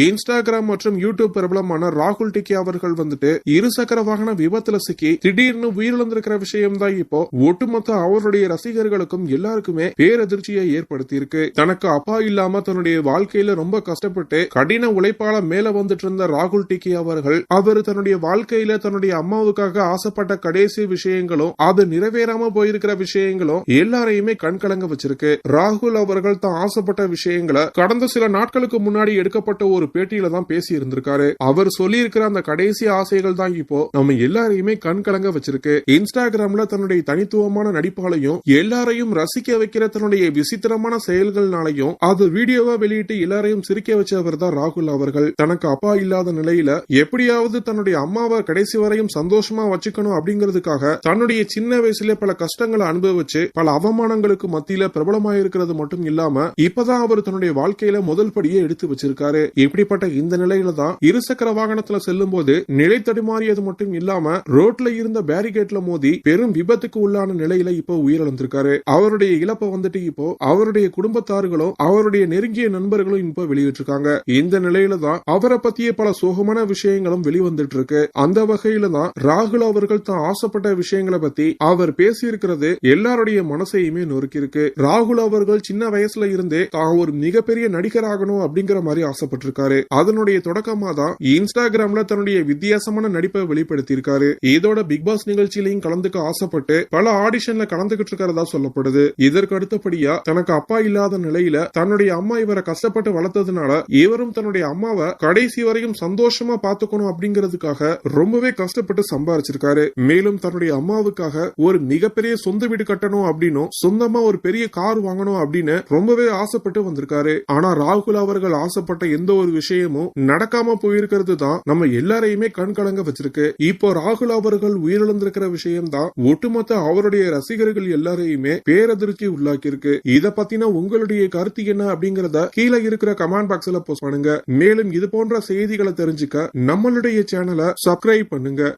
Instagram மற்றும் YouTube பிரபலமான ராகுல் டிக்கி அவர்கள் வந்துட்டு இருசக்கர வாகன விபத்துல சிக்கி திடீர்னு உயிரிழந்திருக்கிற விஷயம் தான் இப்போ ஒட்டுமொத்த அவருடைய ரசிகர்களுக்கும் எல்லாருக்குமே பேரதிர்ச்சியை ஏற்படுத்தி இருக்கு. தனக்கு அப்பா இல்லாம தன்னுடைய வாழ்க்கையில ரொம்ப கஷ்டப்பட்டு கடின உழைப்பால மேல வந்துட்டு இருந்த ராகுல் டிக்கி அவர்கள் அவர் தன்னுடைய வாழ்க்கையில தன்னுடைய அம்மாவுக்காக ஆசைப்பட்ட கடைசி விஷயங்களும் அது நிறைவேறாம போயிருக்கிற விஷயங்களும் எல்லாரையுமே கண்கலங்க வச்சிருக்கு. ராகுல் அவர்கள் தான் ஆசைப்பட்ட விஷயங்களை கடந்த சில நாட்களுக்கு முன்னாடி எடுக்கப்பட்ட ஒரு பேட்டியில தான் பேசி இருந்திருக்காரு. அவர் சொல்லி இருக்கிற அந்த கடைசி ஆசைகள் தான் இப்போ நம்ம எல்லாரையுமே கண் கலங்க வச்சிருக்கு. இன்ஸ்டாகிராம்ல தன்னுடைய தனித்துவமான நடிப்பாலையும் எல்லாரையும் ரசிக்க வைக்கிற தன்னுடைய விசித்திரமான செயல்கள்னாலையும் அது வீடியோவா வெளியிட்டு எல்லாரையும் சிரிக்க வச்சவர் தான் ராகுல் அவர்கள். தனக்கு அப்பா இல்லாத நிலையில எப்படியாவது தன்னுடைய அம்மாவை கடைசி வரையும் சந்தோஷமா வச்சுக்கணும் அப்படிங்கிறதுக்காக தன்னுடைய சின்ன வயசுல பல கஷ்டங்களை அனுபவிச்சு பல அவமானங்களுக்கு மத்தியில பிரபலமாயிருக்கிறது மட்டும் இல்லாம இப்பதான் அவர் தன்னுடைய வாழ்க்கையில முதல் படியே எடுத்து வச்சிருக்காரு. இப்படிப்பட்ட இந்த நிலையில தான் இருசக்கர வாகனத்துல செல்லும் போது நிலை தடுமாறியது மட்டும் இல்லாம ரோட்ல இருந்த பேரிகேட்ல மோதி பெரும் விபத்துக்கு உள்ளான நிலையில இப்போ உயிரிழந்திருக்காரு. அவருடைய இழப்பை வந்துட்டு இப்போ அவருடைய குடும்பத்தார்களும் அவருடைய நெருங்கிய நண்பர்களும் இப்போ வெளியிட்டிருக்காங்க. இந்த நிலையில தான் அவரை பத்திய பல சோகமான விஷயங்களும் வெளிவந்துட்டு இருக்கு. அந்த வகையில தான் ராகுல் அவர்கள் தான் ஆசைப்பட்ட விஷயங்களை பத்தி அவர் பேசியிருக்கிறது எல்லாருடைய மனசையுமே நொறுக்கி இருக்கு. ராகுல் அவர்கள் சின்ன வயசுல இருந்தே தான் ஒரு மிகப்பெரிய நடிகராகணும் அப்படிங்கிற மாதிரி ஆசைப்பட்டிருக்காரு. அதனுடைய தொடக்கமா தான் இன்ஸ்டாகிராம்ல தன்னுடைய வித்தியாசமான நடிப்பை வெளிப்படுத்தியிருக்காரு. இதோட பிக் பாஸ் நிகழ்ச்சியிலையும் கலந்துக்க ஆசைப்பட்டு பல ஆடிஷன்ல கலந்துகிட்டு இருக்கிறதா சொல்லப்படுது. இதற்கு அடுத்தபடியா தனக்கு அப்பா இல்லாத நிலையில தன்னுடைய அம்மா இவரை கஷ்டப்பட்டு வளர்த்ததுனால இவரும் தன்னுடைய அம்மாவை கடைசி வரையும் சந்தோஷமா பாத்துக்கணும் அப்படிங்கிறதுக்காக ரொம்பவே கஷ்டப்பட்டு சம்பாதிச்சிருக்காரு. மேலும் தன்னுடைய அம்மாவுக்காக ஒரு மிகப்பெரிய சொந்த வீடு கட்டணும் அப்படின்னும் சொந்தமா ஒரு பெரிய கார் வாங்கணும் அப்படின்னு ரொம்பவே ஆசைப்பட்டு வந்திருக்காரு. ஆனா ராகுல் அவர்கள் ஆசைப்பட்ட எந்த ஒரு விஷயமும் நடக்காம போயிருக்கிறது தான் நம்ம எல்லாரையுமே கண்கலங்க வச்சிருக்கு. இப்போ ராகுல் அவர்கள் உயிரிழந்திருக்கிற விஷயம் தான் ஒட்டுமொத்த அவருடைய ரசிகர்கள் எல்லாரையுமே பேரதிர்ச்சி உள்ளாக்கி இருக்கு. இத பத்தின உங்களுடைய கருத்து என்ன அப்படிங்கறத கீழே இருக்கிற கமெண்ட் பாக்ஸ்ல போஸ்ட் பண்ணுங்க. மேலும் இது போன்ற செய்திகளை தெரிஞ்சுக்க நம்மளுடைய சேனலை சப்ஸ்கிரைப் பண்ணுங்க.